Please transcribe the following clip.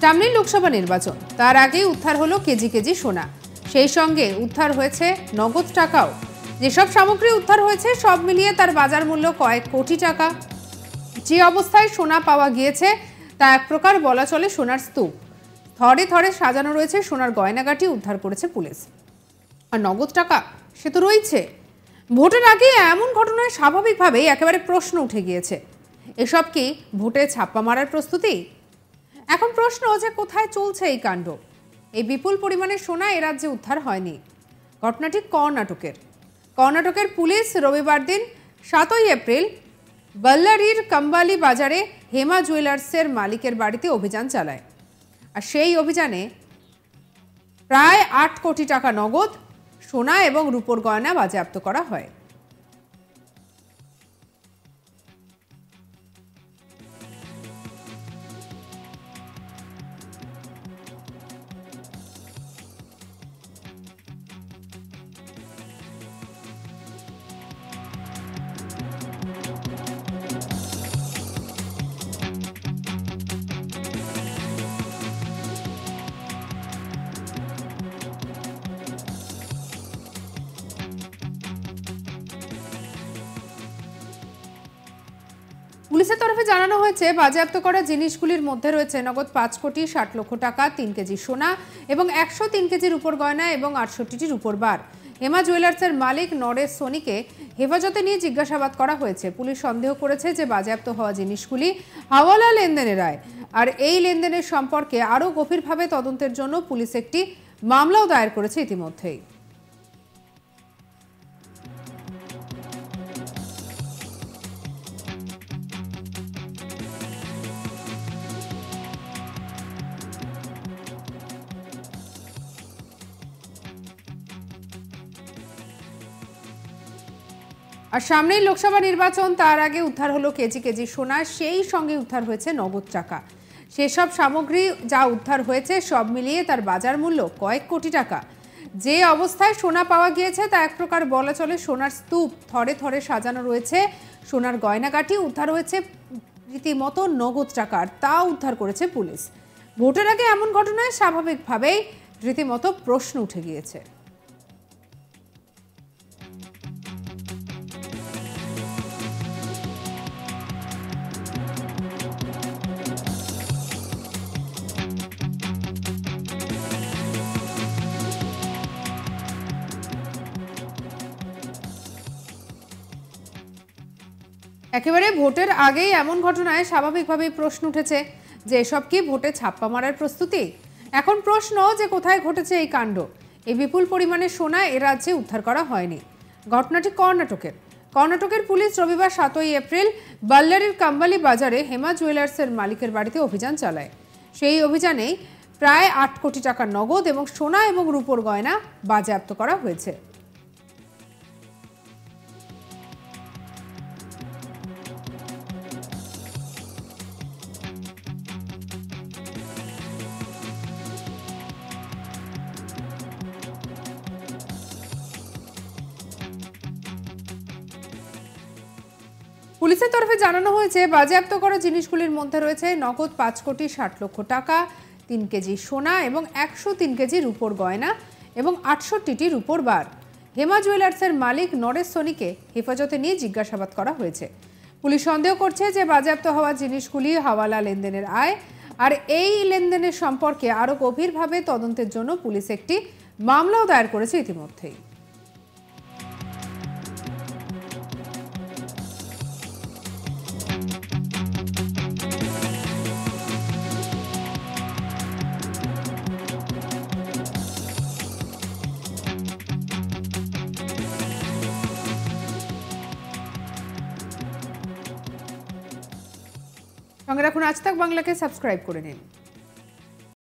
সামনেই লোকসভা নির্বাচন, তার আগেই উদ্ধার হলো কেজি কেজি সোনা। সেই সঙ্গে উদ্ধার হয়েছে নগদ টাকাও। যেসব সামগ্রী উদ্ধার হয়েছে সব মিলিয়ে তার বাজার মূল্য কয়েক কোটি টাকা। যে অবস্থায় সোনা পাওয়া গিয়েছে তা এক প্রকার বলা চলে সোনার স্তূপ। থরে থরে সাজানো রয়েছে সোনার গয়নাগাটি উদ্ধার করেছে পুলিশ। আর নগদ টাকা সে তো রয়েছে। ভোটের আগে এমন ঘটনায় স্বাভাবিকভাবেই একেবারে প্রশ্ন উঠে গিয়েছে, এসব কি ভোটে ছাপ্পা মারার প্রস্তুতি? এখন প্রশ্ন যে কোথায় চলছে এই কাণ্ড। এই বিপুল পরিমাণে সোনা এ রাজ্যে উদ্ধার হয়নি। ঘটনাটি কর্ণাটকের পুলিশ রবিবার দিন 7ই এপ্রিল বল্লারির কম্বালি বাজারে হেমা জুয়েলার্সের মালিকের বাড়িতে অভিযান চালায়। আর সেই অভিযানে প্রায় 8 কোটি টাকা নগদ সোনা এবং রূপোর গয়না বাজেয়াপ্ত করা হয়। পুলিশের তরফে জানানো হয়েছে বাজেয়াপ্ত করা জিনিসগুলির মধ্যে রয়েছে নগদ 5 কোটি 60 লক্ষ টাকা, 3 কেজি সোনা এবং 103 কেজি রূপোর গয়না এবং 68টি রূপোর বার। হেমা জুয়েলার্সের মালিক নরেশ সোনিকে হেফাজতে নিয়ে জিজ্ঞাসাবাদ করা হয়েছে। পুলিশ সন্দেহ করেছে যে বাজেয়াপ্ত হওয়া জিনিসগুলি হাওয়ালা লেনদেনের আয়। আর এই লেনদেনের সম্পর্কে আরও গভীরভাবে তদন্তের জন্য পুলিশ একটি মামলাও দায়ের করেছে ইতিমধ্যেই। আর সামনেই লোকসভা নির্বাচন, তার আগে উদ্ধার হলো কেজি কেজি সোনা, সেই সঙ্গে উদ্ধার হয়েছে নগদ টাকা। সেসব সামগ্রী যা উদ্ধার হয়েছে সব মিলিয়ে তার বাজার মূল্য কয়েক কোটি টাকা। যে অবস্থায় সোনা পাওয়া গিয়েছে তা এক প্রকার বলা চলে সোনার স্তূপ। থরে থরে সাজানো রয়েছে সোনার গয়নাগাটি, উদ্ধার হয়েছে রীতিমতো নগদ টাকার, তা উদ্ধার করেছে পুলিশ। ভোটের আগে এমন ঘটনায় স্বাভাবিকভাবেই রীতিমতো প্রশ্ন উঠে গিয়েছে। একেবারে ভোটের আগেই এমন ঘটনায় স্বাভাবিকভাবেই প্রশ্ন উঠেছে যে এসব কি ভোটে ছাপ্পা মারার প্রস্তুতি? এখন প্রশ্ন যে কোথায় ঘটেছে এই কাণ্ড। এই বিপুল পরিমাণে সোনা এ রাজ্যে উদ্ধার করা হয়নি। ঘটনাটি কর্ণাটকের পুলিশ রবিবার 7ই এপ্রিল বল্লারির কম্বালি বাজারে হেমা জুয়েলার্সের মালিকের বাড়িতে অভিযান চালায়। সেই অভিযানেই প্রায় 8 কোটি টাকার নগদ এবং সোনা এবং রূপোর গয়না বাজেয়াপ্ত করা হয়েছে। পুলিশের তরফে জানানো হয়েছে বাজেয়াপ্ত করা জিনিসগুলির মধ্যে রয়েছে নগদ 5 কোটি 60 লক্ষ টাকা, 3 কেজি সোনা এবং 103 কেজি রূপোর গয়না এবং 68টি রূপোর বার। হেমা জুয়েলার্সের মালিক নরেশ সোনিকে হেফাজতে নিয়ে জিজ্ঞাসাবাদ করা হয়েছে। পুলিশ সন্দেহ করছে যে বাজেয়াপ্ত হওয়া জিনিসগুলি হাওয়ালা লেনদেনের আয়। আর এই লেনদেনের সম্পর্কে আরও গভীরভাবে তদন্তের জন্য পুলিশ একটি মামলাও দায়ের করেছে ইতিমধ্যেই। সঙ্গে রাখুন আজ তাক বাংলাকে, সাবস্ক্রাইব করে নিন।